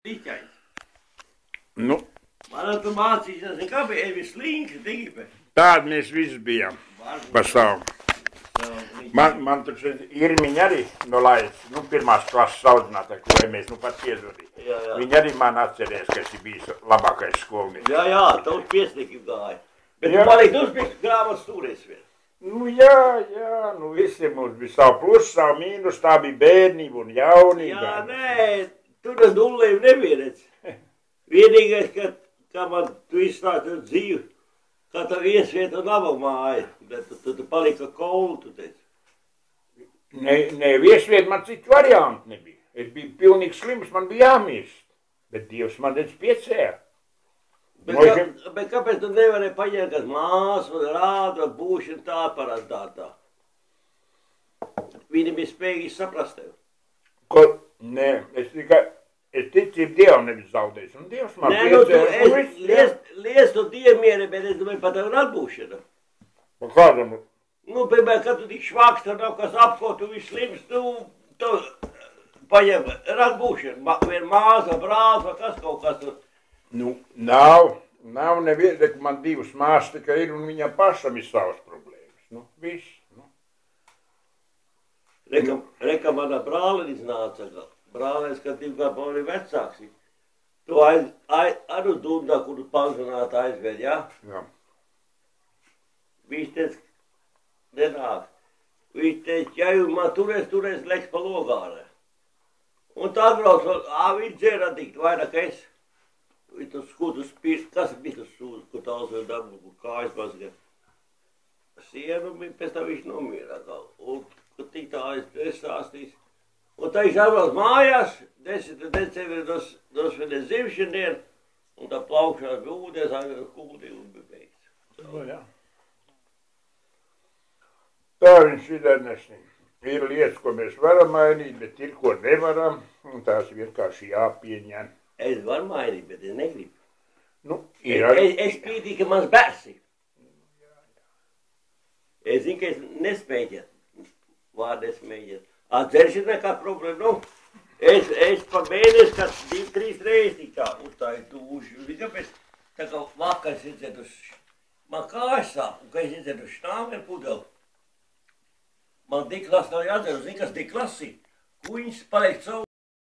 Liķais. Nu, Man tu mācīsies, kāpēc ir slinki, tikai. tādi mēs visi bijām par savu. Man taču Irmiņa arī nolaids, pirmās klases audzinātā, ko mēs pat piezvanīja. Viņa arī man atcerēs, ka esi bijis labākais skolnieks. Jā, tavs piesnīgi gāja. Bet tu palīdzi uzpīkt grāmatas stūrēs vien. Jā, visiem mums bija savu plusu, savu mīnus, tā bija bērnība un jaunība. Jā, nē, tu tas nullēm nevieredz. Vienīgais, ka man tu izstāti dzīvi, kā tev iesvieta nava māja, bet tu paliki kā koulu, tu teici. Nē, viesviet man citu variantu nebija. Es biju pilnīgi slims, man bija jāmirst. Bet Dievs man redz piecēja. Bet kāpēc tu nevarēji paņemt kāds māsu, rādu, būšanu tā parādātā? Viņi bija spējīgi saprast tevi. Nē, es ticību Dievam nevis zaudēju. Un Dievs man piecēja. Lies tu diemieri, bet es domāju par tevi atbūšanu. Pa kādam? Piemēram, kad tu tik švāks, tad nav kas apko, tu viss slims, tu paņem atbūšanu. Vien māsa, brālis vai kas kaut kas tur. Nav neviena, ka man divas māsas tikai ir un viņam pašam ir savas problēmas. Viss. Reka manā brālis nāca, brālis, kad 2 gadu vecāks. Tu arī dundā, kuru pansionātā aizved, jā? Jā. Viņš teica, nenāk. Viņš teica, ja jūs man turēs, leks pa logāne. Un tā atbrauc, viņš dzēra tikt vairāk es. Viņš tas skūtus pirkt, kas bija tas sūdus, kur tāls vēl dabu, kur kājas mazgā. Sienu, pēc tā viņš nomierā. Un, kad tik tā es stāstīs. Un tā viņš atbrauc mājās, 10. decembrī dos vienē zivšana, un tā plaukšanās bija ūdens, aizvien kūdī un bija beigts. Jā. Tā viņš ir nesnīgi. Ir lietas, ko mēs varam mainīt, bet ir, ko nevaram, un tās vienkārši jāpieņem. Es varu mainīt, bet es negribu. Es pītīju, ka mans bērns ir. Es zinu, ka es nespēju, vārdu nesmējiet. Dzeršana nekā problēma, es pa mēnesi, kad 2-3 reizes tik tā uzstāju tūši. Kāpēc tā kā vakar es iedzētu, man kājas sāp, un kad es iedzētu štāmeri pudeli. Man diklas nav jādzer, zini, kas diklas ir? Kuņas paliek caur.